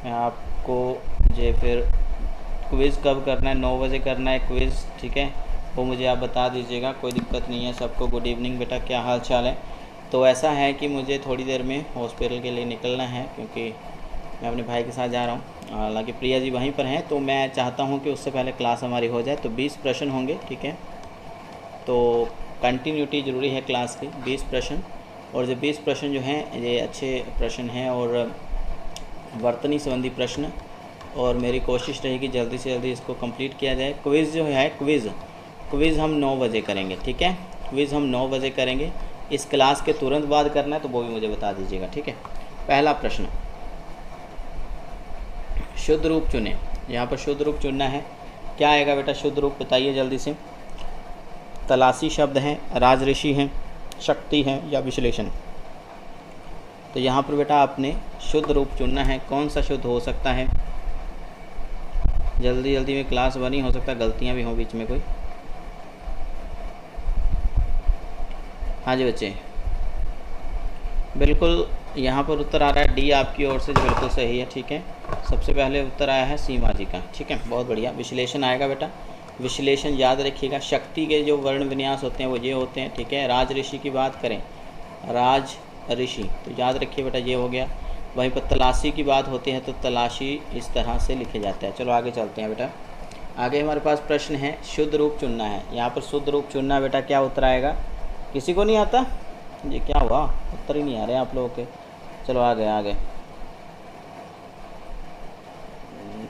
मैं आपको जो फिर क्विज़ कब करना है, 9 बजे करना है क्विज़, ठीक है, वो मुझे आप बता दीजिएगा, कोई दिक्कत नहीं है। सबको गुड इवनिंग बेटा, क्या हाल चाल है। तो ऐसा है कि मुझे थोड़ी देर में हॉस्पिटल के लिए निकलना है, क्योंकि मैं अपने भाई के साथ जा रहा हूँ। हालांकि प्रिया जी वहीं पर हैं, तो मैं चाहता हूँ कि उससे पहले क्लास हमारी हो जाए। तो 20 प्रश्न होंगे, ठीक है, तो कंटिन्यूटी ज़रूरी है क्लास की। 20 प्रश्न, और जो 20 प्रश्न जो हैं ये अच्छे प्रश्न हैं और वर्तनी संबंधी प्रश्न, और मेरी कोशिश रहेगी जल्दी से जल्दी इसको कंप्लीट किया जाए। क्विज़ जो है, क्विज़ हम 9 बजे करेंगे, ठीक है, क्विज़ हम 9 बजे करेंगे। इस क्लास के तुरंत बाद करना है तो वो भी मुझे बता दीजिएगा, ठीक है। पहला प्रश्न, शुद्ध रूप चुनें। यहाँ पर शुद्ध रूप चुनना है। क्या आएगा बेटा शुद्ध रूप, बताइए जल्दी से। तलाशी शब्द हैं, राजऋषि हैं, शक्ति हैं या विश्लेषण। तो यहाँ पर बेटा आपने शुद्ध रूप चुनना है। कौन सा शुद्ध हो सकता है, जल्दी जल्दी में क्लास बनी, हो सकता है गलतियाँ भी हों बीच में कोई। हाँ जी बच्चे, बिल्कुल यहाँ पर उत्तर आ रहा है डी आपकी ओर से, जो बिल्कुल सही है, ठीक है। सबसे पहले उत्तर आया है सीमा जी का, ठीक है, बहुत बढ़िया। विश्लेषण आएगा बेटा, विश्लेषण याद रखिएगा। शक्ति के जो वर्ण विन्यास होते हैं वो ये होते हैं, ठीक है। राज ऋषि की बात करें, राज ऋषि, तो याद रखिए बेटा ये हो गया। वहीं पर तलाशी की बात होती है तो तलाशी इस तरह से लिखे जाते हैं। चलो आगे चलते हैं बेटा। आगे हमारे पास प्रश्न है, शुद्ध रूप चुनना है। यहाँ पर शुद्ध रूप चुनना बेटा, क्या उत्तर आएगा, किसी को नहीं आता, ये क्या हुआ, उत्तर ही नहीं आ रहे आप लोगों के। चलो आगे आगे,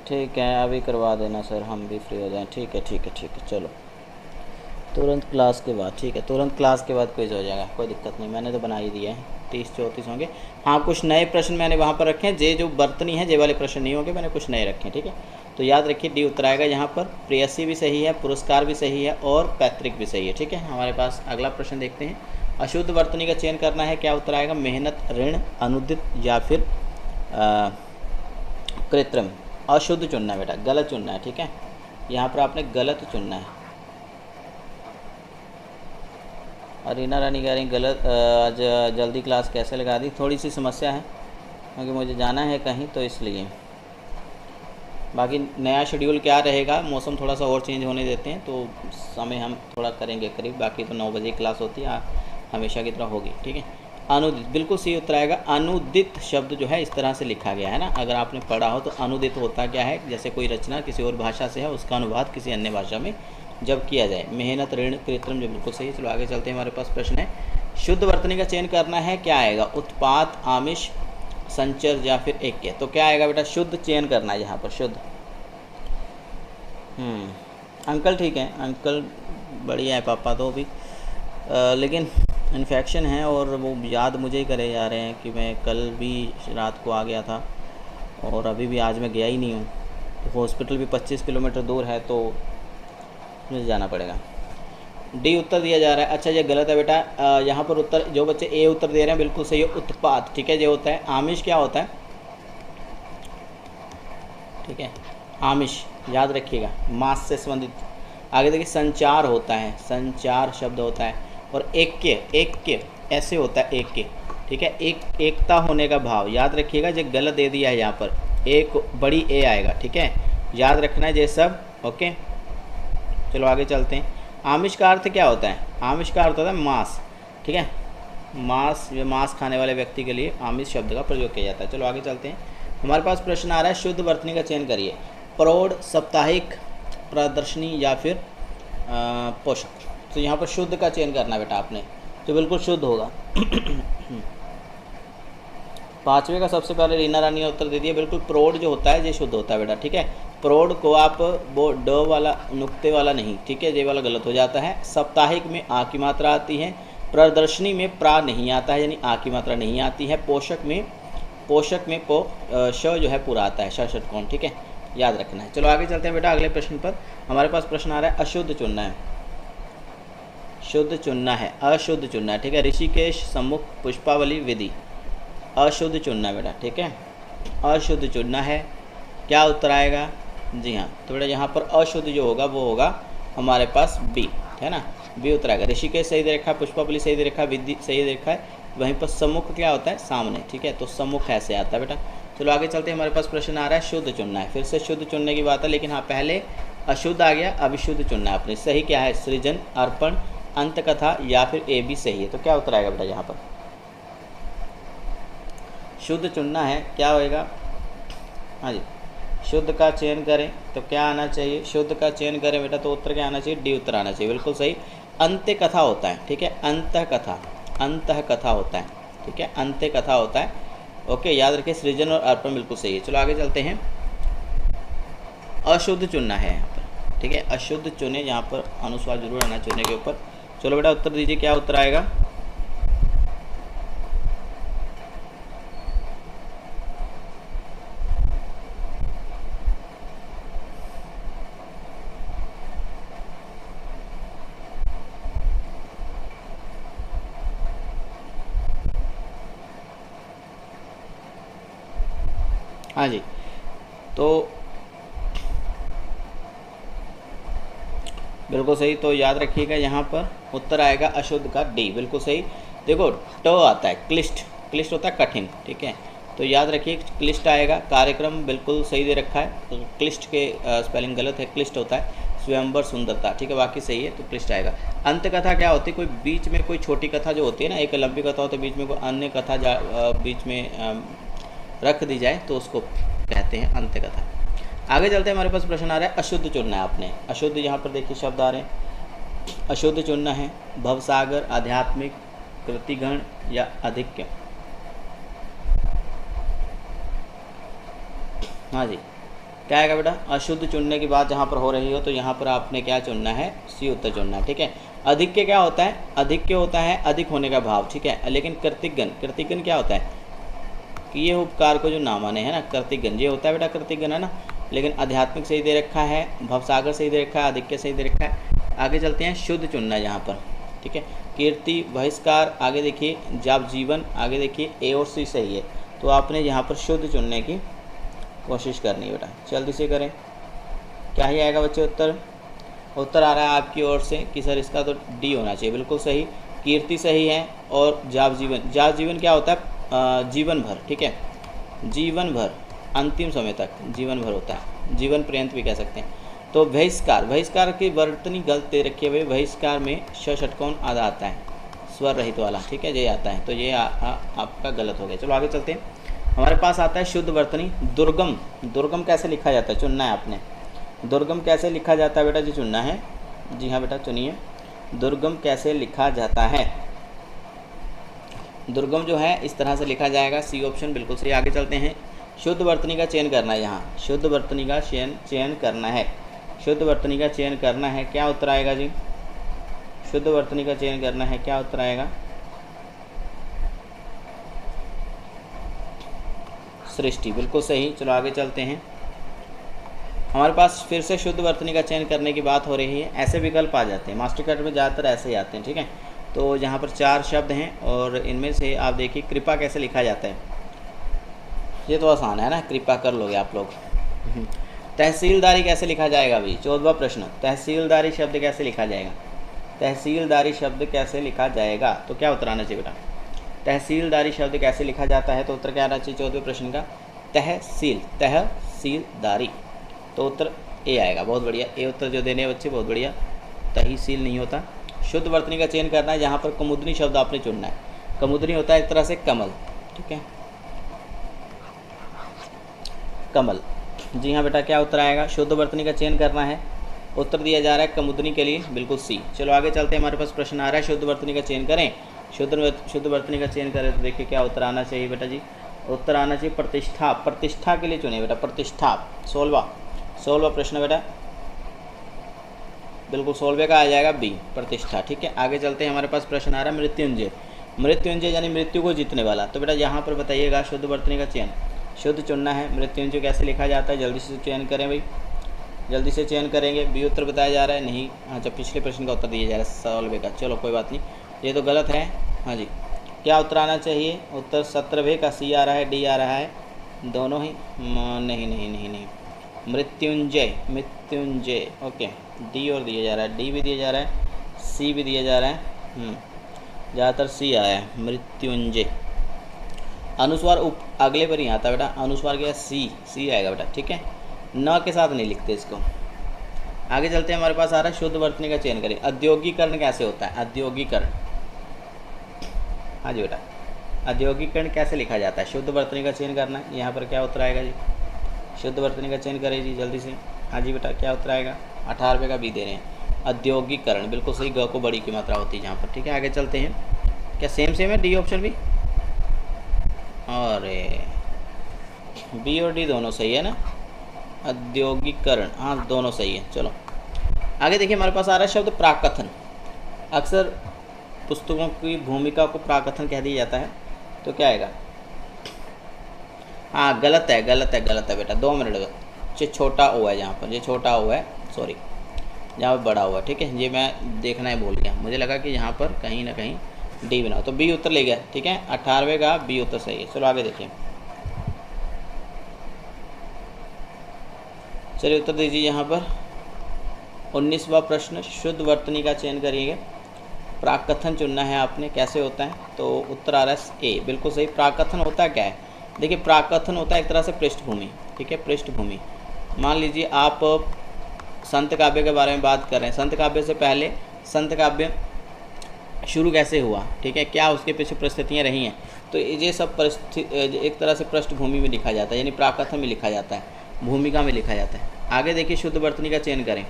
ठीक है, अभी करवा देना सर, हम भी फ्री हो जाएं। ठीक है ठीक है ठीक है, चलो तुरंत क्लास के बाद, ठीक है, तुरंत क्लास के बाद क्विज हो जाएगा, कोई दिक्कत नहीं, मैंने तो बना ही दिया है। 30-34 होंगे। हाँ, कुछ नए प्रश्न मैंने वहाँ पर रखे हैं, जे जो बर्तनी है, जे वाले प्रश्न नहीं होंगे, मैंने कुछ नए रखे हैं, ठीक है। तो याद रखिए डी उत्तर आएगा यहाँ पर। प्रेयसी भी सही है, पुरस्कार भी सही है और पैतृक भी सही है, ठीक है। हमारे पास अगला प्रश्न देखते हैं। अशुद्ध वर्तनी का चयन करना है। क्या उत्तर आएगा, मेहनत, ऋण, अनुदित या फिर कृत्रिम। अशुद्ध चुनना है बेटा, गलत चुनना है, ठीक है, यहाँ पर आपने गलत चुनना है। रीना रानी कह रही गलत, आज जल्दी क्लास कैसे लगा दी, थोड़ी सी समस्या है क्योंकि मुझे जाना है कहीं, तो इसलिए। बाकी नया शेड्यूल क्या रहेगा, मौसम थोड़ा सा और चेंज होने देते हैं तो समय हम थोड़ा करेंगे करीब, बाकी तो 9 बजे क्लास होती है, हमेशा की तरह होगी, ठीक है। अनुदित, बिल्कुल सही उत्तर आएगा। अनुदित शब्द जो है इस तरह से लिखा गया है ना, अगर आपने पढ़ा हो तो अनुदित होता क्या है, जैसे कोई रचना किसी और भाषा से है, उसका अनुवाद किसी अन्य भाषा में जब किया जाए। मेहनत, ऋण, कृत्रिम, जो बिल्कुल सही। चलो आगे चलते हैं, हमारे पास प्रश्न है, शुद्ध वर्तनी का चयन करना है। क्या आएगा, उत्पात, आमिष, संचर या फिर ऐक्य। तो क्या आएगा बेटा, शुद्ध चयन करना है यहाँ पर, शुद्ध। अंकल ठीक है, अंकल बढ़िया है, पापा तो भी लेकिन इन्फेक्शन है और वो याद मुझे ही करे जा रहे हैं कि मैं कल भी रात को आ गया था और अभी भी आज मैं गया ही नहीं हूँ। तो हॉस्पिटल भी 25 किलोमीटर दूर है, तो मुझे जाना पड़ेगा। डी उत्तर दिया जा रहा है। अच्छा ये गलत है बेटा, यहाँ पर उत्तर जो बच्चे ए उत्तर दे रहे हैं बिल्कुल सही है, उत्पात, ठीक है, ये होता है। आमिष क्या होता है, ठीक है, आमिष याद रखिएगा, मांस से संबंधित। आगे देखिए, संचार होता है, संचार शब्द होता है। और ऐक्य ऐसे होता है, ऐक्य, ठीक है, एकता होने का भाव, याद रखिएगा। जो गलत दे दिया है यहाँ पर, एक बड़ी ए आएगा, ठीक है, याद रखना है ये सब, ओके। चलो आगे चलते हैं। आमिष का अर्थ क्या होता है, आमिष का अर्थ होता है मांस, ठीक है, मांस, जो मांस खाने वाले व्यक्ति के लिए आमिष शब्द का प्रयोग किया जाता है। चलो आगे चलते हैं, हमारे पास प्रश्न आ रहा है, शुद्ध वर्तनी का चयन करिए। प्रौढ़, साप्ताहिक, प्रदर्शनी या फिर पोषक। तो यहाँ पर शुद्ध का चयन करना बेटा आपने, तो बिल्कुल शुद्ध होगा। पाँचवें का सबसे पहले रीना रानी ने उत्तर दे दिया, बिल्कुल प्रौढ़ जो होता है ये शुद्ध होता है बेटा, ठीक है। प्रौढ़ को आप वो ड वाला, नुक्ते वाला नहीं, ठीक है, ये वाला गलत हो जाता है। साप्ताहिक में आ की मात्रा आती है, प्रदर्शनी में प्रा नहीं आता है, यानी आ की मात्रा नहीं आती है। पोषक में श जो है पूरा आता है, षटकोण, ठीक है, याद रखना है। चलो आगे चलते हैं बेटा अगले प्रश्न पर। हमारे पास प्रश्न आ रहा है, अशुद्ध चुनना है, शुद्ध चुनना है, अशुद्ध चुनना है, ठीक है। ऋषिकेश सम्मुख पुष्पावली विधि, अशुद्ध चुनना है बेटा, ठीक है, अशुद्ध चुनना है। क्या उत्तर आएगा, जी हाँ, तो बेटा यहाँ पर अशुद्ध जो होगा वो होगा हमारे पास बी, है ना, बी उत्तर आएगा। ऋषिकेश सही दे रखा है, पुष्पावली सही दे रखा है, विधि सही दे रखा है, वहीं पर सम्मुख क्या होता है, सामने, ठीक है। तो सम्मुख ऐसे आता है बेटा। चलो आगे चलते हैं, हमारे पास प्रश्न आ रहा है शुद्ध चुनना है। फिर से शुद्ध चुनने की बात है, लेकिन हाँ पहले अशुद्ध आ गया, अब शुद्ध चुनना है अपने। सही क्या है, सृजन, अर्पण, अंत कथा या फिर ए बी सही है। तो क्या उत्तर आएगा बेटा यहाँ पर, शुद्ध चुनना है, क्या होएगा, हाँ जी, शुद्ध का चयन करें तो क्या आना चाहिए, शुद्ध का चयन करें बेटा तो उत्तर क्या आना चाहिए, डी उत्तर आना चाहिए, बिल्कुल सही। अंत्य कथा होता है, ठीक है, अंत कथा, अंत कथा होता है, ठीक है, अंत्य कथा होता है। ओके, याद रखिए, सृजन और अर्पण बिल्कुल सही है। चलो आगे चलते हैं, अशुद्ध चुनना है यहाँ पर, ठीक है, अशुद्ध चुने, यहाँ पर अनुस्वार जरूर आना चुनने के ऊपर। चलो बेटा उत्तर दीजिए, क्या उत्तर आएगा, हाँ जी, तो बिल्कुल सही। तो याद रखिएगा यहाँ पर उत्तर आएगा अशुद्ध का डी, बिल्कुल सही। देखो ट आता है, क्लिष्ट, क्लिष्ट होता है कठिन, ठीक है, तो याद रखिए क्लिष्ट आएगा। कार्यक्रम बिल्कुल सही दे रखा है, तो क्लिष्ट के स्पेलिंग गलत है, क्लिष्ट होता है। स्वयंवर, सुंदरता, ठीक है, बाकी सही है, तो क्लिष्ट आएगा। अंत कथा क्या होती है, कोई बीच में कोई छोटी कथा जो होती है ना, एक लंबी कथा होती है, बीच में कोई अन्य कथा बीच में रख दी जाए तो उसको कहते हैं अंत्य कथा। आगे चलते हैं, हमारे पास प्रश्न आ रहा है अशुद्ध चुनना है आपने। अशुद्ध यहाँ पर देखिए शब्द आ रहे हैं, अशुद्ध चुनना है, भवसागर, आध्यात्मिक, कृतिगण या अधिक्य। हाँ जी, क्या आएगा बेटा, अशुद्ध चुनने की बात जहाँ पर हो रही हो तो यहाँ पर आपने क्या चुनना है, सी उत्तर चुनना है, ठीक है। अधिक्य क्या होता है, अधिक्य होता है अधिक होने का भाव, ठीक है। लेकिन कृतिगण, कृतिगण क्या होता है कि ये उपकार को जो नामाने है ना, कृतिगण ये होता है बेटा, कृतिगण है ना। लेकिन आध्यात्मिक सही दे रखा है, भवसागर सही दे रखा है, अधिक्य सही दे रखा है। आगे चलते हैं, शुद्ध चुनना है यहाँ पर, ठीक है। कीर्ति, बहिष्कार, आगे देखिए जाप जीवन, आगे देखिए ए और सी सही है। तो आपने यहाँ पर शुद्ध चुनने की कोशिश करनी है बेटा, जल्दी से करें। क्या ही आएगा बच्चे उत्तर, उत्तर आ रहा है आपकी ओर से कि सर इसका तो डी होना चाहिए, बिल्कुल सही। कीर्ति सही है, और जाप जीवन, जाप जीवन क्या होता है, जीवन भर, ठीक है, जीवन भर, अंतिम समय तक जीवन भर होता है, जीवन पर्यंत भी कह सकते हैं। तो बहिष्कार, बहिष्कार की वर्तनी गलत दे रखी है भाई, बहिष्कार में श षटकोण आधा आता है, स्वर रहित वाला, ठीक है, ये आता है, तो ये आपका गलत हो गया। चलो आगे चलते हैं, हमारे पास आता है शुद्ध वर्तनी, दुर्गम। दुर्गम कैसे लिखा जाता है, चुनना है आपने। दुर्गम कैसे लिखा जाता है बेटा जी, चुनना है। जी हाँ बेटा चुनिए, दुर्गम कैसे लिखा जाता है। दुर्गम जो है इस तरह से लिखा जाएगा, सी ऑप्शन बिल्कुल सही। आगे चलते हैं, शुद्ध वर्तनी का चयन करना है, यहाँ शुद्ध वर्तनी का चयन करना है, शुद्ध वर्तनी का चयन करना है, क्या उत्तर आएगा जी, शुद्ध वर्तनी का चयन करना है, क्या उत्तर आएगा, सृष्टि, बिल्कुल सही। चलो आगे चलते हैं, हमारे पास फिर से शुद्ध वर्तनी का चयन करने की बात हो रही है। ऐसे विकल्प आ जाते हैं, मास्टर कार्ड में ज़्यादातर ऐसे ही आते हैं, ठीक है। तो यहाँ पर 4 शब्द हैं और इनमें से आप देखिए कृपा कैसे लिखा जाता है, ये तो आसान है ना, कृपा कर लोगे आप लोग। तहसीलदारी कैसे लिखा जाएगा भाई, 14वां प्रश्न, तहसीलदारी शब्द कैसे लिखा जाएगा, तहसीलदारी शब्द कैसे लिखा जाएगा, तो क्या उत्तर आना चाहिए बेटा, तहसीलदारी शब्द कैसे लिखा जाता है, तो उत्तर क्या आना चाहिए 14वें प्रश्न का, तहसील, तहसीलदारी, तो उत्तर ए आएगा, बहुत बढ़िया, ए उत्तर जो देने बच्चे, बहुत बढ़िया, तहसील नहीं होता। शुद्ध वर्तनी का चयन करना है, यहाँ पर कुमुदनी शब्द आपने चुनना है, कुमुदनी होता है एक तरह से कमल, ठीक है, कमल। जी हाँ बेटा, क्या उत्तर आएगा, शुद्ध वर्तनी का चयन करना है, उत्तर दिया जा रहा है कुमुदनी के लिए, बिल्कुल सी। चलो आगे चलते हैं, हमारे पास प्रश्न आ रहा है शुद्ध वर्तनी का चयन करें, शुद्ध वर्तनी का चयन करें, तो देखिए क्या उत्तर आना चाहिए बेटा जी, उत्तर आना चाहिए प्रतिष्ठा, प्रतिष्ठा के लिए चुने बेटा, प्रतिष्ठा, 16वां प्रश्न बेटा, बिल्कुल 16वें का आ जाएगा बी, प्रतिष्ठा, ठीक है। आगे चलते हैं, हमारे पास प्रश्न आ रहा है मृत्युंजय, मृत्युंजय यानी मृत्यु को जीतने वाला, तो बेटा यहाँ पर बताइएगा शुद्ध वर्तनी का चयन, शुद्ध चुनना है, मृत्युंजय कैसे लिखा जाता है, जल्दी से चयन करें भाई, जल्दी से चयन करेंगे। बी उत्तर बताया जा रहा है, नहीं, हाँ जब पिछले प्रश्न का उत्तर दिया जा रहा है 16वें का, चलो कोई बात नहीं, ये तो गलत है। हाँ जी, क्या उत्तर आना चाहिए, उत्तर 17वें का सी आ रहा है, डी आ रहा है, दोनों ही नहीं नहीं नहीं नहीं, मृत्युंजय, मृत्युंजय, ओके, डी और दिया जा रहा है, डी भी दिया जा रहा है, सी भी दिया जा रहा है, ज़्यादातर सी आया है, मृत्युंजय। अनुस्वार अगले पर ही आता है बेटा, अनुस्वार क्या सी आएगा बेटा, ठीक है, न के साथ नहीं लिखते इसको। आगे चलते हैं, हमारे पास आ रहा है शुद्ध वर्तनी का चयन करें। औद्योगिकरण कैसे होता है? औद्योगिकरण, हाँ जी बेटा, औद्योगिकरण कैसे लिखा जाता है? शुद्ध वर्तनी का चयन करना है। यहाँ पर क्या उत्तर आएगा जी? शुद्ध वर्तनी का चयन करें जी जल्दी से। हाँ जी बेटा, क्या उत्तर आएगा? 18 रुपये का बी दे रहे हैं। औद्योगिकरण बिल्कुल सही, ग को बड़ी की मात्रा होती है जहाँ पर, ठीक है। आगे चलते हैं, क्या सेम है डी ऑप्शन भी? अरे बी और डी दोनों सही है ना? औद्योगिकरण, हाँ दोनों सही है। चलो आगे देखिए, हमारे पास आ रहा है शब्द प्राकथन। अक्सर पुस्तकों की भूमिका को प्राकथन कह दिया जाता है, तो क्या आएगा? हाँ गलत है बेटा, 2 मिनट का ये छोटा ओ है, जहाँ पर ये छोटा ओ है, सॉरी, जहाँ पर बड़ा हुआ, ठीक है, ये मैं देखना ही भूल गया, मुझे लगा कि यहाँ पर कहीं ना कहीं डी बनाओ, तो बी उत्तर ले गया, ठीक है। 18वें का बी उत्तर सही है। चलो आगे देखिए, चलिए उत्तर दीजिए यहाँ पर। 19वां प्रश्न, शुद्ध वर्तनी का चयन करिएगा। प्राकथन चुनना है आपने, कैसे होता है? तो उत्तर आ रहा है ए, बिल्कुल सही। प्राकथन होता है क्या है? देखिए, प्राकथन होता है एक तरह से पृष्ठभूमि, ठीक है, पृष्ठभूमि। मान लीजिए आप संत काव्य के बारे में बात कर रहे हैं, संत काव्य से पहले संत काव्य शुरू कैसे हुआ, ठीक है, क्या उसके पीछे परिस्थितियाँ रही हैं, तो ये सब परिस्थिति एक तरह से पृष्ठभूमि में लिखा जाता है, यानी प्राकथन में लिखा जाता है, भूमिका में लिखा जाता है। आगे देखिए, शुद्ध वर्तनी का चयन करें,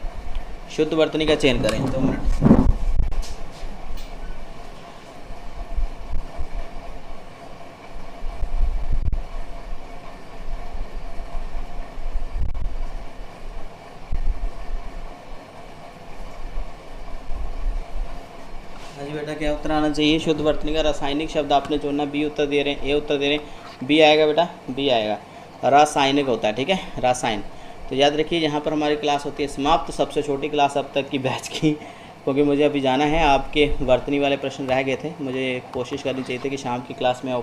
शुद्ध वर्तनी का चयन करें। 2 मिनट, बेटा क्या उत्तर आना चाहिए? शुद्ध वर्तनी का रासायनिक शब्द आपने चुनना, बी उत्तर दे रहे हैं, ए उत्तर दे रहे हैं, बी आएगा बेटा, बी आएगा। रासायनिक होता है, ठीक है, रासायन। तो याद रखिए, यहाँ पर हमारी क्लास होती है समाप्त, सबसे छोटी क्लास अब तक की बैच की, क्योंकि मुझे अभी जाना है। आपके वर्तनी वाले प्रश्न रह गए थे, मुझे कोशिश करनी चाहिए थी कि शाम की क्लास में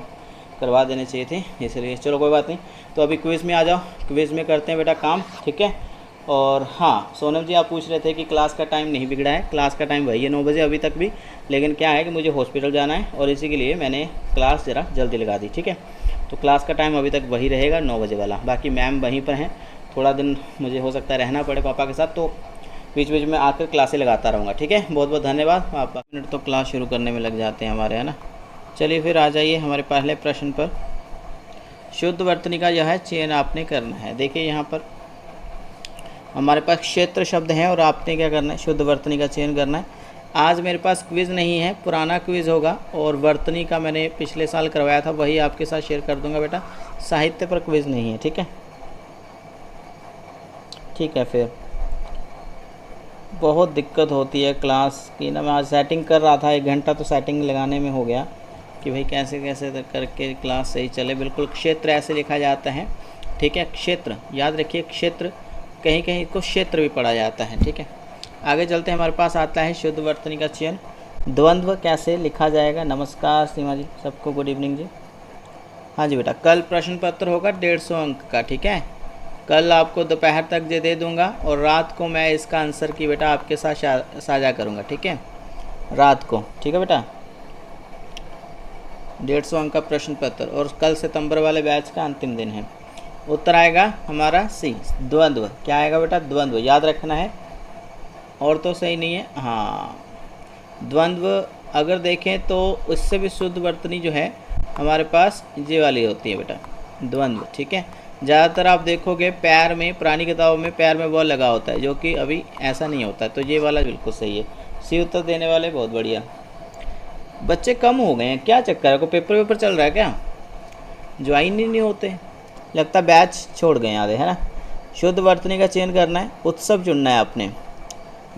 करवा देने चाहिए थे, इसलिए चलो कोई बात नहीं। तो अभी क्विज़ में आ जाओ, क्विज़ में करते हैं बेटा काम, ठीक है। और हाँ सोनम जी, आप पूछ रहे थे कि क्लास का टाइम नहीं बिगड़ा है, क्लास का टाइम वही है 9 बजे अभी तक भी, लेकिन क्या है कि मुझे हॉस्पिटल जाना है और इसी के लिए मैंने क्लास ज़रा जल्दी लगा दी, ठीक है। तो क्लास का टाइम अभी तक वही रहेगा 9 बजे वाला, बाकी मैम वहीं पर हैं। थोड़ा दिन मुझे हो सकता है रहना पड़े पापा के साथ, तो बीच बीच में आकर क्लासें लगाता रहूँगा, ठीक है। बहुत बहुत धन्यवाद। आप मिनट तो क्लास शुरू करने में लग जाते हैं हमारे, है ना। चलिए फिर आ जाइए हमारे पहले प्रश्न पर। शुद्ध वर्तनी का यह है चयन आपने करना है। देखिए यहाँ पर हमारे पास क्षेत्र शब्द है और आपने क्या करना है? शुद्ध वर्तनी का चयन करना है। आज मेरे पास क्विज़ नहीं है, पुराना क्विज़ होगा, और वर्तनी का मैंने पिछले साल करवाया था, वही आपके साथ शेयर कर दूंगा बेटा। साहित्य पर क्विज़ नहीं है, ठीक है, ठीक है। फिर बहुत दिक्कत होती है क्लास की ना, मैं आज सेटिंग कर रहा था, 1 घंटा तो सेटिंग लगाने में हो गया कि भाई कैसे कैसे करके क्लास सही चले। बिल्कुल क्षेत्र ऐसे लिखा जाता है, ठीक है, क्षेत्र याद रखिए, क्षेत्र, कहीं कहीं को क्षेत्र भी पढ़ा जाता है, ठीक है। आगे चलते हैं, हमारे पास आता है शुद्ध वर्तनी का चयन। द्वंद्व कैसे लिखा जाएगा? नमस्कार सीमा जी, सबको गुड इवनिंग जी। हाँ जी बेटा, कल प्रश्न पत्र होगा 150 अंक का, ठीक है। कल आपको दोपहर तक दे दूंगा और रात को मैं इसका आंसर की बेटा आपके साथ साझा करूंगा, ठीक है, रात को, ठीक है बेटा। 150 अंक का प्रश्न पत्र, और कल सितंबर वाले बैच का अंतिम दिन है। उत्तर आएगा हमारा सी, द्वंद्व। क्या आएगा बेटा? द्वंद्व, याद रखना है, और तो सही नहीं है। हाँ, द्वंद्व अगर देखें तो उससे भी शुद्ध वर्तनी जो है हमारे पास ये वाली होती है बेटा, द्वंद्व, ठीक है। ज़्यादातर आप देखोगे पैर में, पुरानी किताबों में पैर में वह लगा होता है, जो कि अभी ऐसा नहीं होता है, तो ये वाला बिल्कुल सही है। सी उत्तर देने वाले बहुत बढ़िया। बच्चे कम हो गए हैं, क्या चक्कर है? को पेपर चल रहा है क्या? ज्वाइन ही नहीं होते, लगता बैच छोड़ गए आधे, है ना। शुद्ध वर्तनी का चयन करना है, उत्सव चुनना है आपने।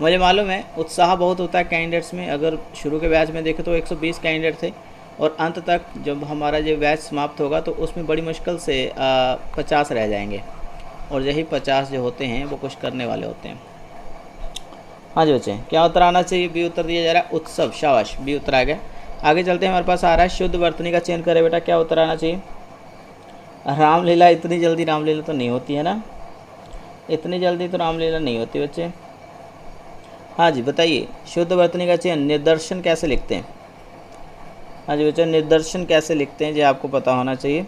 मुझे मालूम है उत्साह बहुत होता है कैंडिडेट्स में, अगर शुरू के बैच में देखें तो 120 कैंडिडेट थे, और अंत तक जब हमारा जो बैच समाप्त होगा तो उसमें बड़ी मुश्किल से 50 रह जाएंगे, और यही 50 जो होते हैं वो कुछ करने वाले होते हैं। हाँ जी बच्चे, क्या उत्तर आना चाहिए? बी उत्तर दिया जा रहा है, उत्सव, शाबाश, बी उत्तर आ गया। आगे चलते हैं, हमारे पास आ रहा है शुद्ध वर्तनी का चयन करें बेटा, क्या उत्तर आना चाहिए? रामलीला, इतनी जल्दी रामलीला तो नहीं होती है ना, इतनी जल्दी तो रामलीला नहीं होती बच्चे। हाँ जी बताइए, शुद्ध वर्तनी का चयन निदर्शन कैसे लिखते हैं? हाँ जी बच्चा, निदर्शन कैसे लिखते हैं ये आपको पता होना चाहिए।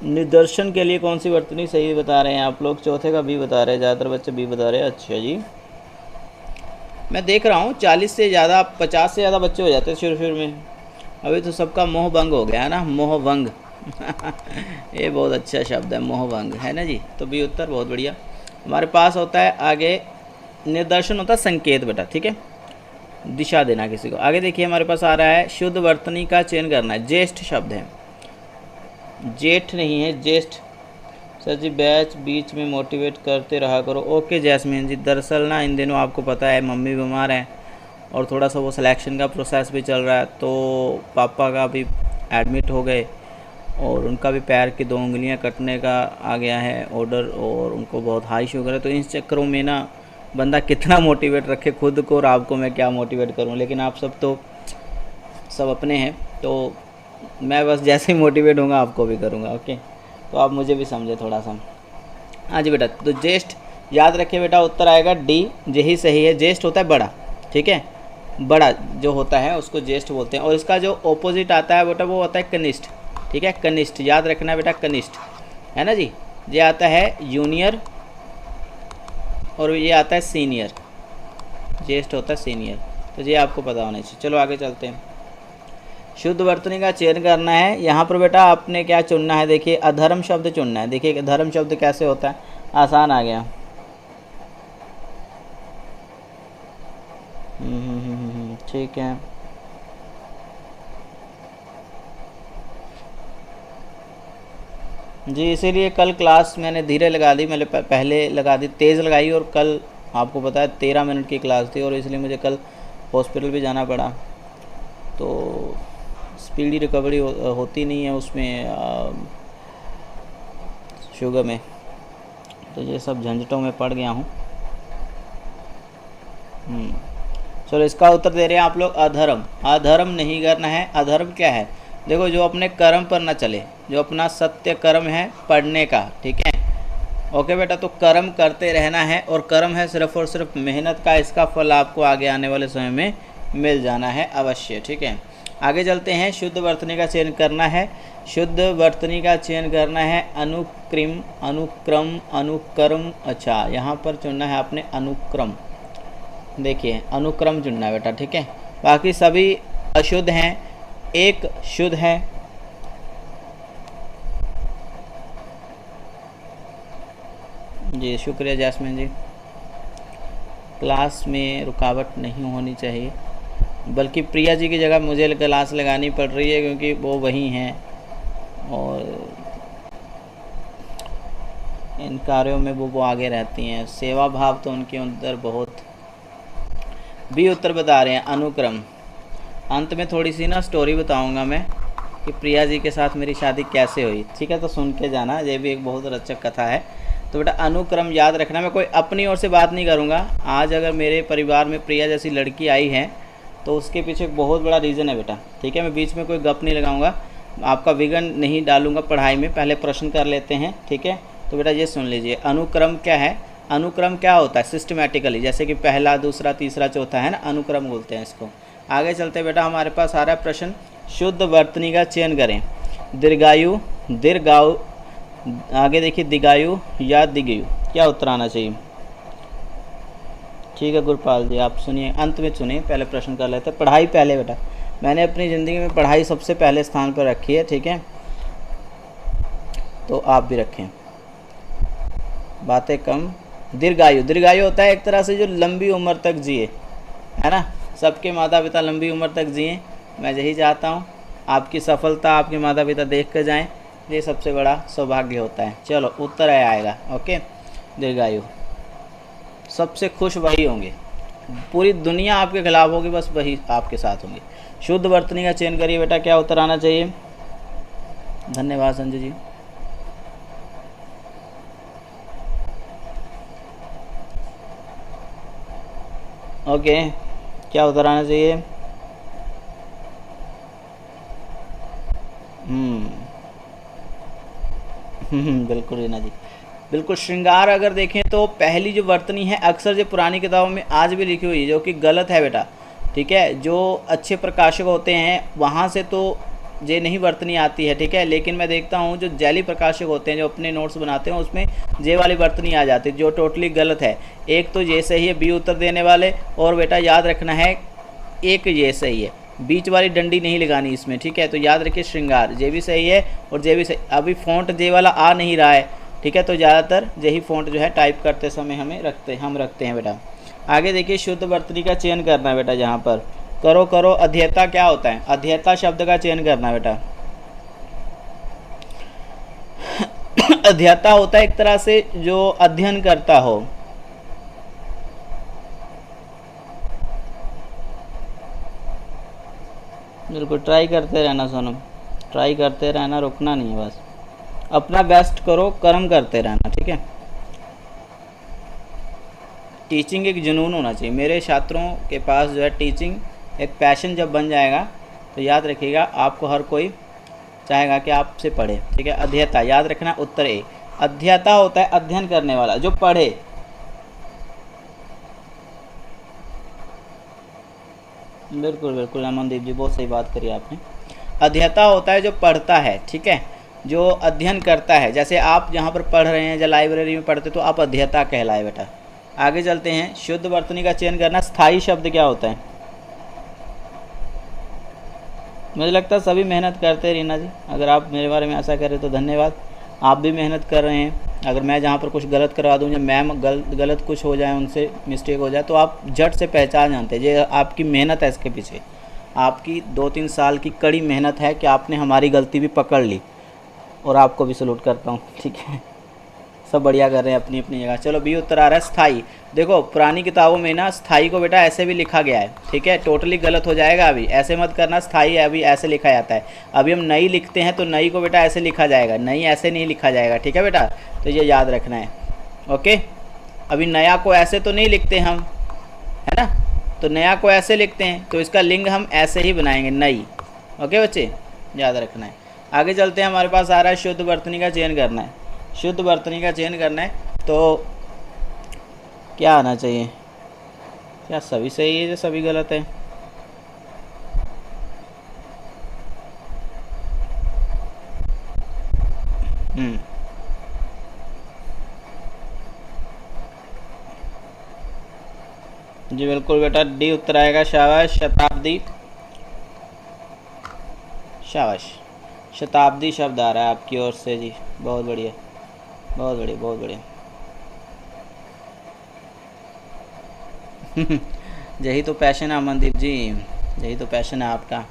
निदर्शन के लिए कौन सी वर्तनी सही बता रहे हैं आप लोग? चौथे का बी बता रहे हैं, ज़्यादातर बच्चे बी बता रहे हैं। अच्छा जी, मैं देख रहा हूँ 40 से ज़्यादा 50 से ज़्यादा बच्चे हो जाते हैं शुरू शुरू में। अभी तो सबका मोह भंग हो गया है ना, मोह भंग ये बहुत अच्छा शब्द है, मोह भंग, है ना जी। तो बी उत्तर, बहुत बढ़िया। हमारे पास होता है आगे निदर्शन, होता है संकेत बेटा, ठीक है, दिशा देना किसी को। आगे देखिए हमारे पास आ रहा है शुद्ध वर्तनी का चयन करना है। ज्येष्ठ शब्द है, जेठ नहीं है, ज्येष्ठ। सर जी बैच बीच में मोटिवेट करते रहा करो। ओके जैस्मिन जी, दरअसल ना इन दिनों आपको पता है मम्मी बीमार हैं और थोड़ा सा वो सिलेक्शन का प्रोसेस भी चल रहा है, तो पापा का भी एडमिट हो गए और उनका भी पैर की 2 उंगलियां कटने का आ गया है ऑर्डर, और उनको बहुत हाई शुगर है। तो इन चक्करों में ना बंदा कितना मोटिवेट रखे खुद को, और आपको मैं क्या मोटिवेट करूं। लेकिन आप सब तो सब अपने हैं, तो मैं बस जैसे ही मोटिवेट होऊंगा आपको भी करूंगा। ओके, तो आप मुझे भी समझे थोड़ा सा। हाँ जी बेटा, तो ज्येष्ठ याद रखिए बेटा, उत्तर आएगा डी, यही सही है। ज्येष्ठ होता है बड़ा, ठीक है, बड़ा जो होता है उसको ज्येष्ठ बोलते हैं। और इसका जो ऑपोजिट आता है बेटा वो होता है कनिष्ठ, ठीक है, कनिष्ठ याद रखना बेटा, कनिष्ठ, है ना जी। ये आता है जूनियर और ये आता है सीनियर। ज्येष्ठ होता है सीनियर, तो ये आपको पता होना चाहिए। चलो आगे चलते हैं। शुद्ध वर्तनी का चयन करना है। यहाँ पर बेटा आपने क्या चुनना है, देखिए अधर्म शब्द चुनना है। देखिए अधर्म शब्द कैसे होता है, आसान आ गया। ठीक है, जी इसीलिए कल क्लास मैंने धीरे लगा दी, मैंने पहले लगा दी, तेज़ लगाई, और कल आपको पता है 13 मिनट की क्लास थी और इसलिए मुझे कल हॉस्पिटल भी जाना पड़ा। तो स्पीडी रिकवरी होती नहीं है उसमें शुगर में, तो ये सब झंझटों में पड़ गया हूँ। चलो इसका उत्तर दे रहे हैं आप लोग, अधर्म। अधर्म नहीं करना है। अधर्म क्या है, देखो जो अपने कर्म पर ना चले, जो अपना सत्य कर्म है पढ़ने का, ठीक है। ओके बेटा, तो कर्म करते रहना है, और कर्म है सिर्फ और सिर्फ मेहनत का, इसका फल आपको आगे आने वाले समय में मिल जाना है अवश्य, ठीक है। आगे चलते हैं। शुद्ध वर्तनी का चयन करना है। शुद्ध वर्तनी का चयन करना है। अनुक्रम, अनुक्रम, अनुक्रम। अच्छा, यहाँ पर चुनना है आपने अनुक्रम। देखिए अनुक्रम चुनना है बेटा, ठीक है। बाकी सभी अशुद्ध हैं, एक शुद्ध है। जी शुक्रिया जैस्मिन जी। क्लास में रुकावट नहीं होनी चाहिए, बल्कि प्रिया जी की जगह मुझे क्लास लगानी पड़ रही है, क्योंकि वो वही हैं और इन कार्यों में वो आगे रहती हैं। सेवा भाव तो उनके अंदर बहुत। भी उत्तर बता रहे हैं अनुक्रम। अंत में थोड़ी सी ना स्टोरी बताऊंगा मैं कि प्रिया जी के साथ मेरी शादी कैसे हुई, ठीक है, तो सुन के जाना, ये भी एक बहुत रोचक कथा है। तो बेटा अनुक्रम याद रखना। मैं कोई अपनी ओर से बात नहीं करूँगा। आज अगर मेरे परिवार में प्रिया जैसी लड़की आई है तो उसके पीछे एक बहुत बड़ा रीज़न है बेटा, ठीक है। मैं बीच में कोई गप नहीं लगाऊंगा, आपका विघन नहीं डालूंगा पढ़ाई में। पहले प्रश्न कर लेते हैं, ठीक है। तो बेटा ये सुन लीजिए, अनुक्रम क्या है। अनुक्रम क्या होता है, सिस्टमेटिकली, जैसे कि पहला, दूसरा, तीसरा, चौथा, है ना, अनुक्रम बोलते हैं इसको। आगे चलते बेटा, हमारे पास आ रहा है प्रश्न, शुद्ध वर्तनी का चयन करें। दीर्घायु, दीर्घायु, आगे देखिए दिगायु या दिगयु, क्या उत्तर आना चाहिए। ठीक है गुरपाल जी, आप सुनिए, अंत में सुनिए, पहले प्रश्न कर लेते हैं। पढ़ाई पहले बेटा, मैंने अपनी ज़िंदगी में पढ़ाई सबसे पहले स्थान पर रखी है, ठीक है, तो आप भी रखें। बातें कम। दीर्घायु, दीर्घायु होता है एक तरह से जो लंबी उम्र तक जिए, है ना। सबके माता पिता लंबी उम्र तक जिए, मैं यही चाहता हूँ। आपकी सफलता आपके माता पिता देख कर जाएँ, ये सबसे बड़ा सौभाग्य होता है। चलो उत्तर आएगा, ओके, दीर्घायु। सबसे खुश वही होंगे, पूरी दुनिया आपके खिलाफ होगी, बस वही आपके साथ होंगे। शुद्ध वर्तनी का चयन करिए बेटा, क्या उत्तर आना चाहिए। धन्यवाद संजय जी। ओके, क्या उत्तर आना चाहिए। बिल्कुल रीना जी, बिल्कुल। श्रृंगार अगर देखें तो पहली जो वर्तनी है अक्सर जो पुरानी किताबों में आज भी लिखी हुई है, जो कि गलत है बेटा, ठीक है। जो अच्छे प्रकाशक होते हैं वहाँ से तो ये नहीं वर्तनी आती है, ठीक है। लेकिन मैं देखता हूँ जो जैली प्रकाशक होते हैं जो अपने नोट्स बनाते हैं उसमें जे वाली वर्तनी आ जाती है, जो टोटली गलत है। एक तो ये सही है बी उत्तर देने वाले, और बेटा याद रखना है एक ये सही है, बीच वाली डंडी नहीं लगानी इसमें, ठीक है। तो याद रखिए श्रृंगार जे भी सही है और जे भी सही। अभी फ़ॉन्ट जे वाला आ नहीं रहा है, ठीक है। तो ज़्यादातर यही फ़ॉन्ट जो है टाइप करते समय हम रखते हैं बेटा। आगे देखिए शुद्ध वर्तनी का चयन करना है बेटा। जहाँ पर करो करो अध्येता क्या होता है, अध्येता शब्द का चयन करना है बेटा। अध्येता होता है एक तरह से जो अध्ययन करता हो, बिल्कुल। ट्राई करते रहना सोनम, ट्राई करते रहना, रुकना नहीं है, बस अपना बेस्ट करो, कर्म करते रहना, ठीक है। टीचिंग एक जुनून होना चाहिए। मेरे छात्रों के पास जो है टीचिंग एक पैशन जब बन जाएगा तो याद रखिएगा आपको हर कोई चाहेगा कि आपसे पढ़े, ठीक है। अध्येता याद रखना उत्तर ए। अध्येता होता है अध्ययन करने वाला, जो पढ़े। बिल्कुल बिल्कुल अमनदीप जी, बहुत सही बात करी आपने। अध्येता होता है जो पढ़ता है, ठीक है, जो अध्ययन करता है। जैसे आप जहाँ पर पढ़ रहे हैं या लाइब्रेरी में पढ़ते तो आप अध्येता कहलाए बेटा। आगे चलते हैं। शुद्ध वर्तनी का चयन करना। स्थायी शब्द क्या होता है? मुझे लगता है सभी मेहनत करते हैं रीना जी। अगर आप मेरे बारे में ऐसा करें तो धन्यवाद, आप भी मेहनत कर रहे हैं। अगर मैं जहाँ पर कुछ गलत करवा दूँ या मैम गलत कुछ हो जाए, उनसे मिस्टेक हो जाए, तो आप झट से पहचान जानते हैं। ये आपकी मेहनत है, इसके पीछे आपकी 2-3 साल की कड़ी मेहनत है कि आपने हमारी गलती भी पकड़ ली, और आपको भी सलूट करता हूँ, ठीक है। सब बढ़िया कर रहे हैं अपनी अपनी जगह। चलो बी उत्तर आ रहा है स्थाई। देखो पुरानी किताबों में ना स्थाई को बेटा ऐसे भी लिखा गया है, ठीक है, टोटली गलत हो जाएगा। अभी ऐसे मत करना, स्थाई है अभी ऐसे लिखा जाता है। अभी हम नई लिखते हैं तो नई को बेटा ऐसे लिखा जाएगा, नई ऐसे नहीं लिखा जाएगा, ठीक है बेटा। तो ये याद रखना है, ओके। अभी नया को ऐसे तो नहीं लिखते हम, है ना, तो नया को ऐसे लिखते हैं, तो इसका लिंग हम ऐसे ही बनाएंगे, नई। ओके बच्चे, याद रखना है। आगे चलते हैं। हमारे पास आ रहा है शुद्ध वर्तनी का चयन करना है। शुद्ध वर्तनी का चयन करना है तो क्या आना चाहिए? क्या सभी सही है या सभी गलत है? जी बिल्कुल बेटा, डी उत्तर आएगा। शाबाश शताब्दी, शाबाश। शताब्दी शब्द आ रहा है आपकी ओर से जी, बहुत बढ़िया, बहुत बढ़िया, बहुत बढ़िया। यही तो पैशन है अमनदीप जी, यही तो पैशन है आपका।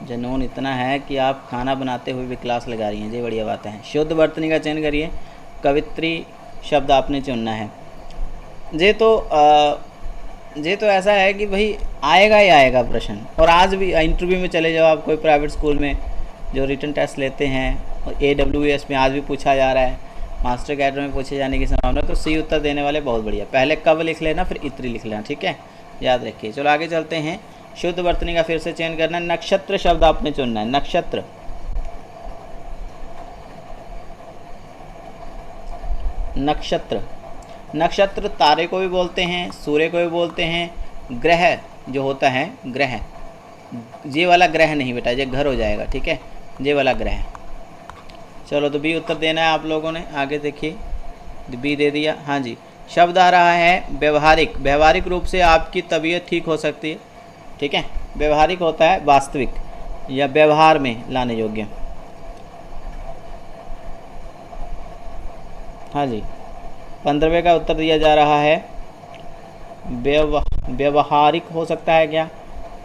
जुनून इतना है कि आप खाना बनाते हुए भी क्लास लगा रही हैं, ये बढ़िया बात है। शुद्ध वर्तनी का चयन करिए। कवित्री शब्द आपने चुनना है। ये तो ऐसा है कि भाई आएगा ही आएगा प्रश्न। और आज भी इंटरव्यू में चले जाओ आप, कोई प्राइवेट स्कूल में जो रिटन टेस्ट लेते हैं, और AWS में आज भी पूछा जा रहा है, मास्टर कैडर में पूछे जाने की संभावना। तो सी उत्तर देने वाले बहुत बढ़िया। पहले कब लिख लेना, फिर इत्री लिख लेना, ठीक है, याद रखिए। चलो आगे चलते हैं। शुद्ध वर्तनी का फिर से चयन करना है। नक्षत्र शब्द आपने चुनना है। नक्षत्र, नक्षत्र, नक्षत्र तारे को भी बोलते हैं, सूर्य को भी बोलते हैं। ग्रह जो होता है, ग्रह, ये वाला ग्रह नहीं बेटा, ये घर हो जाएगा, ठीक है, ये वाला ग्रह। चलो तो बी उत्तर देना है आप लोगों ने। आगे देखिए, बी दे दिया, हाँ जी। शब्द आ रहा है व्यवहारिक। व्यवहारिक रूप से आपकी तबीयत ठीक हो सकती है, ठीक है। व्यवहारिक होता है वास्तविक या व्यवहार में लाने योग्य। हाँ जी, 15वें का उत्तर दिया जा रहा है व्यवहारिक हो सकता है क्या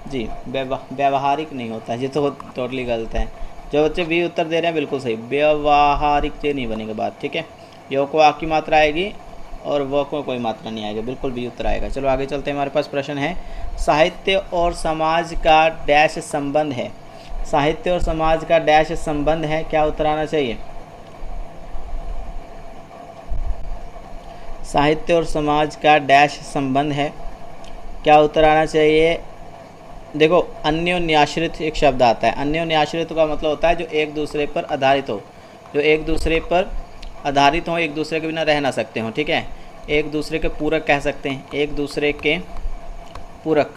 जी? व्यवहारिक नहीं होता है, ये तो टोटली गलत है। जो बच्चे बी उत्तर दे रहे हैं बिल्कुल सही, व्यवहारिक से नहीं बनेगा बात, ठीक है। यो को आ की मात्रा आएगी और वो को कोई मात्रा नहीं आएगी, बिल्कुल बी उत्तर आएगा। चलो आगे चलते हैं। हमारे पास प्रश्न है, साहित्य और समाज का डैश संबंध है। साहित्य और समाज का डैश संबंध है, क्या उत्तर आना चाहिए? साहित्य और समाज का डैश संबंध है, क्या उत्तर आना चाहिए? देखो, अन्योन्याश्रित एक शब्द आता है। अन्योन्याश्रित का मतलब होता है जो एक दूसरे पर आधारित हो, जो एक दूसरे पर आधारित हों, एक दूसरे के बिना रह ना सकते हों, ठीक है। एक दूसरे के पूरक कह सकते हैं, एक दूसरे के पूरक,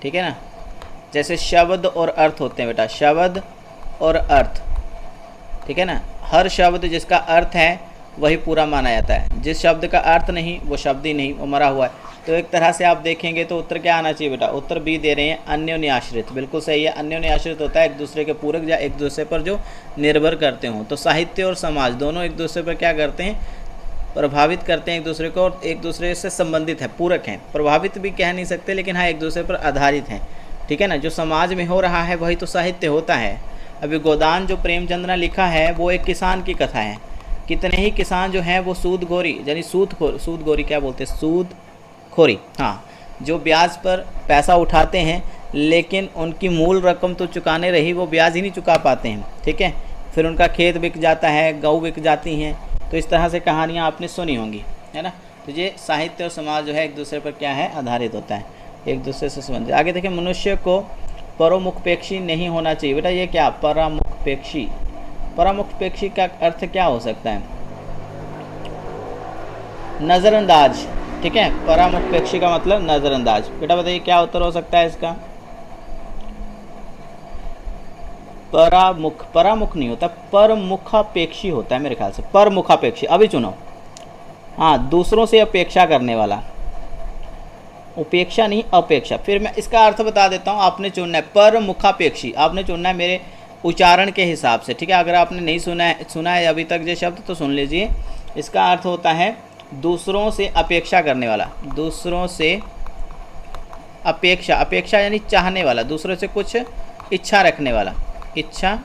ठीक है ना। जैसे शब्द और अर्थ होते हैं बेटा, शब्द और अर्थ, ठीक है ना। हर शब्द जिसका अर्थ है वही पूरा माना जाता है, जिस शब्द का अर्थ नहीं वो शब्द ही नहीं, वो मरा हुआ है। तो एक तरह से आप देखेंगे तो उत्तर क्या आना चाहिए बेटा, उत्तर बी दे रहे हैं, अन्योन्याश्रित। बिल्कुल सही है, अन्योन्याश्रित होता है एक दूसरे के पूरक या एक दूसरे पर जो निर्भर करते हों। तो साहित्य और समाज दोनों एक दूसरे पर क्या करते हैं, प्रभावित करते हैं एक दूसरे को, और एक दूसरे से संबंधित है, पूरक हैं। प्रभावित भी कह नहीं सकते, लेकिन हाँ एक दूसरे पर आधारित हैं, ठीक है ना। जो समाज में हो रहा है वही तो साहित्य होता है। अभी गोदान जो प्रेमचंद ने लिखा है वो एक किसान की कथा है। कितने ही किसान जो हैं वो सूदखोरी यानी सूदखोरी क्या बोलते हैं, सूदखोरी, हाँ, जो ब्याज पर पैसा उठाते हैं लेकिन उनकी मूल रकम तो चुकाने रही, वो ब्याज ही नहीं चुका पाते हैं, ठीक है। फिर उनका खेत बिक जाता है, गऊ बिक जाती हैं। तो इस तरह से कहानियाँ आपने सुनी होंगी, है ना। तो ये साहित्य और समाज जो है एक दूसरे पर क्या है, आधारित होता है, एक दूसरे से संबंधित। आगे देखिए, मनुष्य को परोमुखपेक्षी नहीं होना चाहिए। बेटा ये क्या, परामुखपेक्षी, परामुखपेक्षी का अर्थ क्या हो सकता है, नज़रअंदाज, ठीक है। परामुखपेक्षी का मतलब नज़रअंदाज। बेटा बताइए क्या उत्तर हो सकता है इसका। परामुख नहीं होता, परमुखापेक्षी होता है मेरे ख्याल से, परमुखापेक्षी। अभी चुनो, हाँ, दूसरों से अपेक्षा करने वाला, उपेक्षा नहीं अपेक्षा। फिर मैं इसका अर्थ बता देता हूँ, आपने चुनना है परमुखापेक्षी, आपने चुनना है मेरे उच्चारण के हिसाब से, ठीक है। अगर आपने नहीं सुना है अभी तक ये शब्द तो सुन लीजिए। इसका अर्थ होता है दूसरों से अपेक्षा करने वाला, दूसरों से अपेक्षा, अपेक्षा यानी चाहने वाला, दूसरों से कुछ इच्छा रखने वाला, इच्छा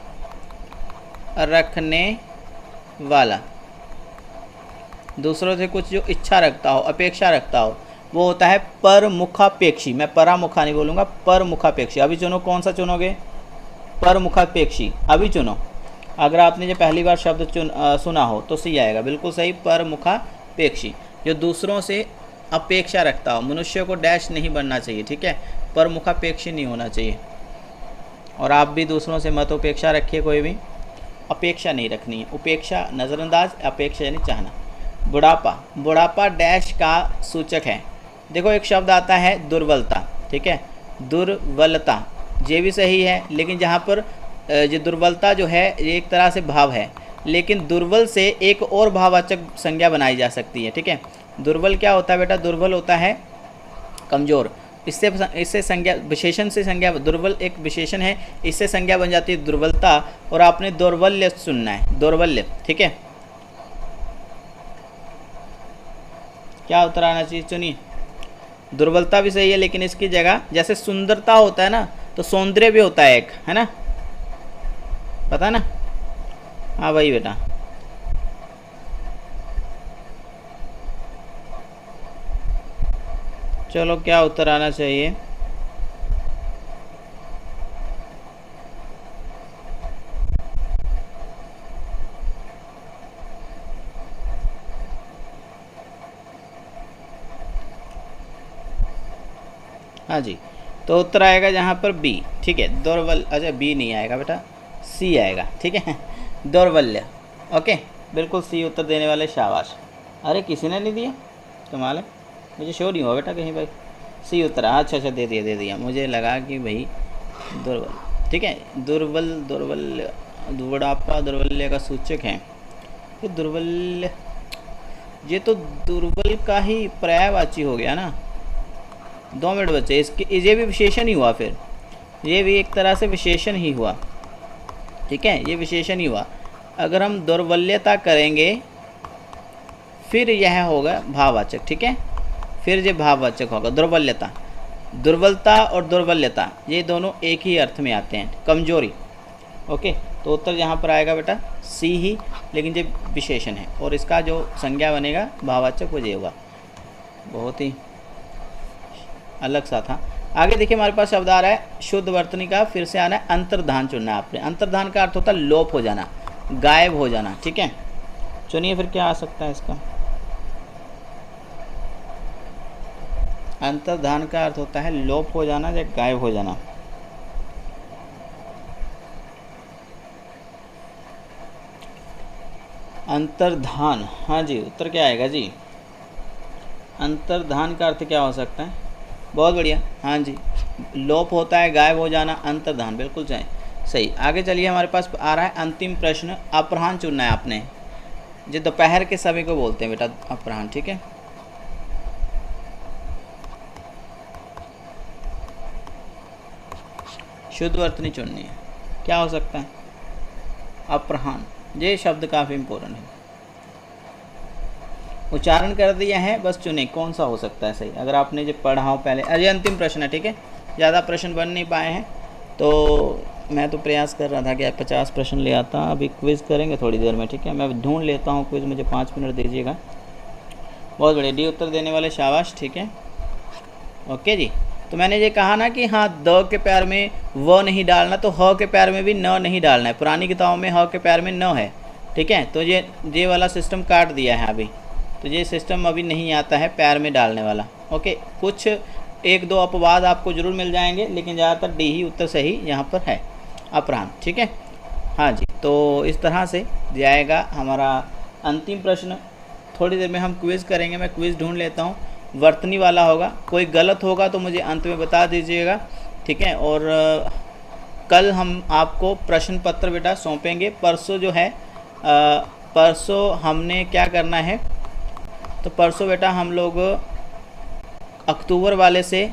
रखने वाला, दूसरों से कुछ जो इच्छा रखता हो, अपेक्षा रखता हो, वो होता है परमुखापेक्षी। मैं परामुखा नहीं बोलूँगा, परमुखापेक्षी। अभी चुनो, कौन सा चुनोगे, परमुखापेक्षी। अभी चुनो, अगर आपने जो पहली बार शब्द सुना हो तो सही आएगा, बिल्कुल सही, परमुखापेक्षी। जो दूसरों से अपेक्षा रखता हो, मनुष्य को डैश नहीं बनना चाहिए, ठीक है, परमुखापेक्षी नहीं होना चाहिए। और आप भी दूसरों से मत उपेक्षा रखिए, कोई भी अपेक्षा नहीं रखनी है। उपेक्षा नज़रअंदाज, अपेक्षा यानी चाहना। बुढ़ापा, बुढ़ापा डैश का सूचक है। देखो एक शब्द आता है दुर्बलता, ठीक है, दुर्बलता, ये भी सही है, लेकिन जहाँ पर ये दुर्बलता जो है ये एक तरह से भाव है, लेकिन दुर्बल से एक और भाववाचक संज्ञा बनाई जा सकती है, ठीक है। दुर्बल क्या होता है बेटा, दुर्बल होता है कमज़ोर। इससे संज्ञा, विशेषण से संज्ञा, दुर्बल एक विशेषण है, इससे संज्ञा बन जाती है दुर्बलता। और आपने दौर्बल्य सुनना है, दौर्बल्य, ठीक है। क्या उत्तर आना चाहिए, चुनिए। दुर्बलता भी सही है, लेकिन इसकी जगह जैसे सुंदरता होता है ना, तो सौंदर्य भी होता है एक, है ना, पता है ना। हाँ भाई बेटा, चलो क्या उत्तर आना चाहिए। हाँ जी, तो उत्तर आएगा जहाँ पर बी, ठीक है, दौर्बल, अच्छा बी नहीं आएगा बेटा, सी आएगा, ठीक है, दौर्बल्य। ओके, बिल्कुल सी उत्तर देने वाले शाबाश। अरे किसी ने नहीं दिया, कमाल है, मुझे शो नहीं हुआ बेटा कहीं भाई। सी उत्तर, अच्छा अच्छा, दे दिया, मुझे लगा कि भाई दुर्बल, ठीक है, दुर्बल्य, बुढ़ापा दुर्बल्य का सूचक है। ये दुर्बल्य, ये तो दुर्बल का ही पर्यायवाची हो गया ना। 2 मिनट बच्चे, इसके ये भी विशेषण ही हुआ, फिर ये भी एक तरह से विशेषण ही हुआ, ठीक है, ये विशेषण ही हुआ। अगर हम दौर्बल्यता करेंगे फिर यह होगा भाववाचक, ठीक है, फिर ये भाववाचक होगा दुर्बल्यता। दुर्बलता और दुर्बल्यता ये दोनों एक ही अर्थ में आते हैं, कमजोरी। ओके, तो उत्तर यहाँ पर आएगा बेटा सी ही, लेकिन ये विशेषण है और इसका जो संज्ञा बनेगा भाववाचक वो ये होगा। बहुत ही अलग सा था। आगे देखिए हमारे पास शब्द आ रहा है शुद्ध वर्तनी का, फिर से आना है अंतर्धान चुनना है आपने। अंतर्धान का अर्थ होता है लोप हो जाना, गायब हो जाना, ठीक है। चुनिए फिर क्या आ सकता है इसका। अंतर्धान का अर्थ होता है लोप हो जाना या गायब हो जाना। अंतर्धान, हाँ जी, उत्तर क्या आएगा जी? अंतर्धान का अर्थ क्या हो सकता है? बहुत बढ़िया, हाँ जी, लोप होता है, गायब हो जाना, अंतर्धान, बिल्कुल सही। आगे चलिए, हमारे पास आ रहा है अंतिम प्रश्न। अपराह्न चुनना है आपने, जो दोपहर के समय को बोलते हैं बेटा, अपराह्न, ठीक है। शुद्ध वर्तनी चुननी है, क्या हो सकता है? अपराह्न, ये शब्द काफ़ी इम्पोर्टेंट है। उच्चारण कर दिया है, बस चुने कौन सा हो सकता है सही। अगर आपने जो पढ़ा हो पहले, अरे अंतिम प्रश्न है, ठीक है, ज़्यादा प्रश्न बन नहीं पाए हैं, तो मैं तो प्रयास कर रहा था कि 50 प्रश्न ले आता। अभी क्विज़ करेंगे थोड़ी देर में, ठीक है, मैं ढूंढ लेता हूँ क्विज़, मुझे 5 मिनट दीजिएगा। बहुत बढ़िया, डी उत्तर देने वाले शाबाश, ठीक है, ओके जी। तो मैंने ये कहा ना कि हाँ, द के पैर में व नहीं डालना, तो ह के पैर में भी न नहीं डालना है। पुरानी किताबों में ह के पैर में न है, ठीक है, तो ये वाला सिस्टम काट दिया है अभी, तो ये सिस्टम अभी नहीं आता है पैर में डालने वाला। ओके, कुछ 1-2 अपवाद आपको ज़रूर मिल जाएंगे, लेकिन ज़्यादातर डी ही उत्तर सही यहाँ पर है, अपराह्न, ठीक है, हाँ जी। तो इस तरह से जाएगा हमारा अंतिम प्रश्न। थोड़ी देर में हम क्विज़ करेंगे, मैं क्विज़ ढूंढ लेता हूँ, वर्तनी वाला होगा। कोई गलत होगा तो मुझे अंत में बता दीजिएगा, ठीक है। और कल हम आपको प्रश्न पत्र बेटा सौंपेंगे। परसों जो है, परसों हमने क्या करना है, तो परसों बेटा हम लोग अक्टूबर वाले से